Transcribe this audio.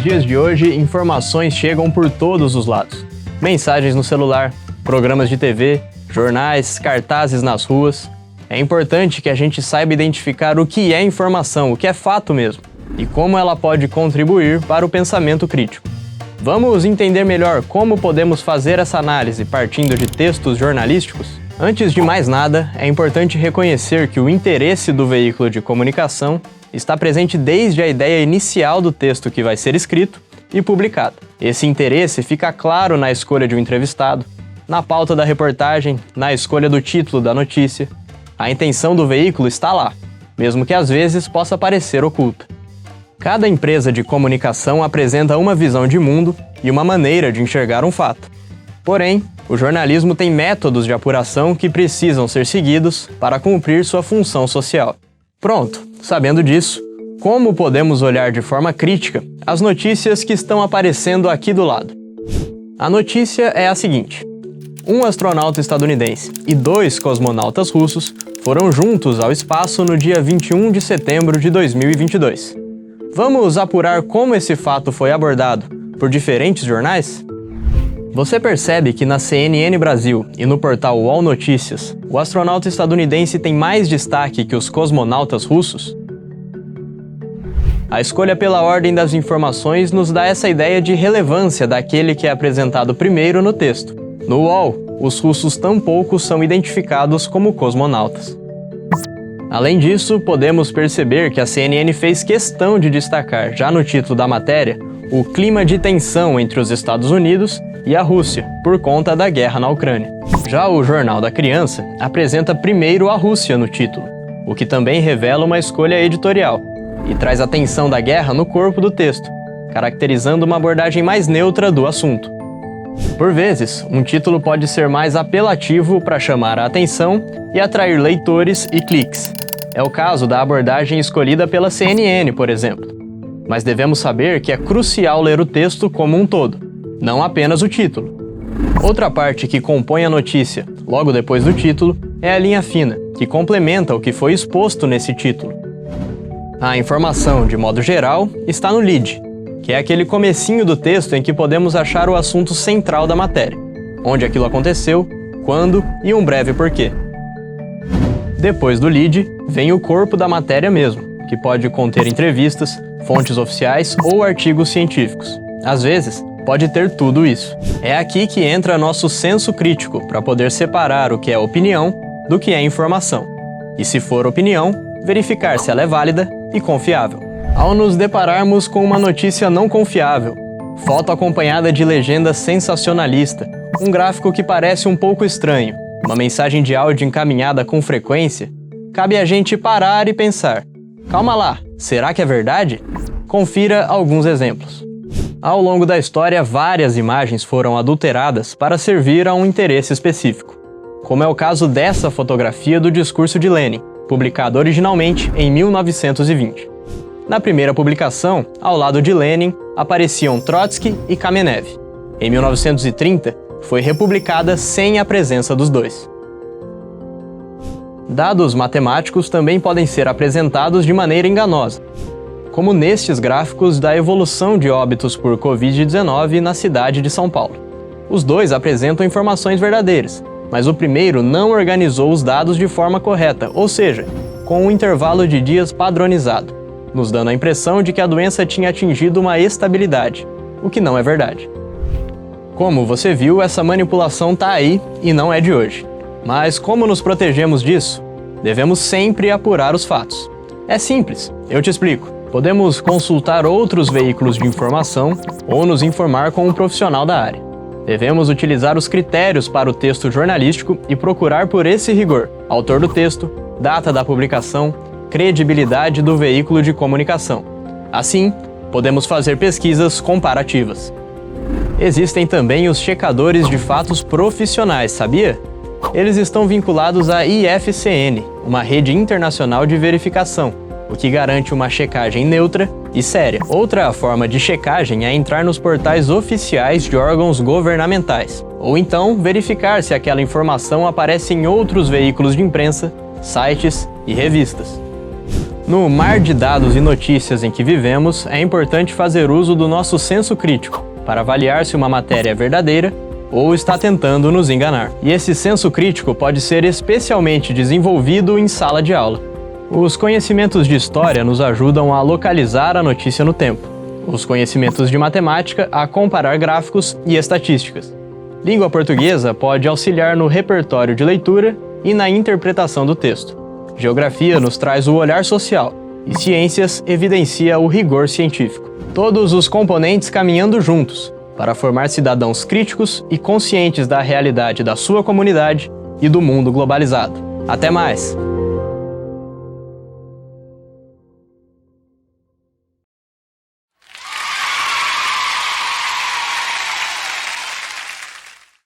Nos dias de hoje, informações chegam por todos os lados. Mensagens no celular, programas de TV, jornais, cartazes nas ruas. É importante que a gente saiba identificar o que é informação, o que é fato mesmo, e como ela pode contribuir para o pensamento crítico. Vamos entender melhor como podemos fazer essa análise partindo de textos jornalísticos? Antes de mais nada, é importante reconhecer que o interesse do veículo de comunicação está presente desde a ideia inicial do texto que vai ser escrito e publicado. Esse interesse fica claro na escolha de um entrevistado, na pauta da reportagem, na escolha do título da notícia. A intenção do veículo está lá, mesmo que às vezes possa parecer oculta. Cada empresa de comunicação apresenta uma visão de mundo e uma maneira de enxergar um fato. Porém, o jornalismo tem métodos de apuração que precisam ser seguidos para cumprir sua função social. Pronto, sabendo disso, como podemos olhar de forma crítica as notícias que estão aparecendo aqui do lado? A notícia é a seguinte: um astronauta estadunidense e 2 cosmonautas russos foram juntos ao espaço no dia 21 de setembro de 2022. Vamos apurar como esse fato foi abordado por diferentes jornais? Você percebe que na CNN Brasil e no portal UOL Notícias, o astronauta estadunidense tem mais destaque que os cosmonautas russos? A escolha pela ordem das informações nos dá essa ideia de relevância daquele que é apresentado primeiro no texto. No UOL, os russos tampouco são identificados como cosmonautas. Além disso, podemos perceber que a CNN fez questão de destacar, já no título da matéria, o clima de tensão entre os Estados Unidos e a Rússia, por conta da guerra na Ucrânia. Já o Jornal da Criança apresenta primeiro a Rússia no título, o que também revela uma escolha editorial, e traz a tensão da guerra no corpo do texto, caracterizando uma abordagem mais neutra do assunto. Por vezes, um título pode ser mais apelativo para chamar a atenção e atrair leitores e cliques. É o caso da abordagem escolhida pela CNN, por exemplo. Mas devemos saber que é crucial ler o texto como um todo, não apenas o título. Outra parte que compõe a notícia, logo depois do título, é a linha fina, que complementa o que foi exposto nesse título. A informação, de modo geral, está no lead, que é aquele comecinho do texto em que podemos achar o assunto central da matéria, onde aquilo aconteceu, quando e um breve porquê. Depois do lead, vem o corpo da matéria mesmo, que pode conter entrevistas, fontes oficiais ou artigos científicos. Às vezes, pode ter tudo isso. É aqui que entra nosso senso crítico para poder separar o que é opinião do que é informação. E se for opinião, verificar se ela é válida e confiável. Ao nos depararmos com uma notícia não confiável, foto acompanhada de legenda sensacionalista, um gráfico que parece um pouco estranho, uma mensagem de áudio encaminhada com frequência, cabe a gente parar e pensar: calma lá, será que é verdade? Confira alguns exemplos. Ao longo da história, várias imagens foram adulteradas para servir a um interesse específico, como é o caso dessa fotografia do discurso de Lenin, publicado originalmente em 1920. Na primeira publicação, ao lado de Lenin, apareciam Trotsky e Kamenev. Em 1930, foi republicada sem a presença dos dois. Dados matemáticos também podem ser apresentados de maneira enganosa, como nestes gráficos da evolução de óbitos por Covid-19 na cidade de São Paulo. Os dois apresentam informações verdadeiras, mas o primeiro não organizou os dados de forma correta, ou seja, com um intervalo de dias padronizado, nos dando a impressão de que a doença tinha atingido uma estabilidade, o que não é verdade. Como você viu, essa manipulação está aí e não é de hoje. Mas como nos protegemos disso? Devemos sempre apurar os fatos. É simples, eu te explico. Podemos consultar outros veículos de informação ou nos informar com um profissional da área. Devemos utilizar os critérios para o texto jornalístico e procurar por esse rigor: autor do texto, data da publicação, credibilidade do veículo de comunicação. Assim, podemos fazer pesquisas comparativas. Existem também os checadores de fatos profissionais, sabia? Eles estão vinculados à IFCN, uma rede internacional de verificação, o que garante uma checagem neutra e séria. Outra forma de checagem é entrar nos portais oficiais de órgãos governamentais, ou então verificar se aquela informação aparece em outros veículos de imprensa, sites e revistas. No mar de dados e notícias em que vivemos, é importante fazer uso do nosso senso crítico para avaliar se uma matéria é verdadeira ou está tentando nos enganar. E esse senso crítico pode ser especialmente desenvolvido em sala de aula. Os conhecimentos de história nos ajudam a localizar a notícia no tempo. Os conhecimentos de matemática a comparar gráficos e estatísticas. Língua portuguesa pode auxiliar no repertório de leitura e na interpretação do texto. Geografia nos traz o olhar social e ciências evidencia o rigor científico. Todos os componentes caminhando juntos para formar cidadãos críticos e conscientes da realidade da sua comunidade e do mundo globalizado. Até mais!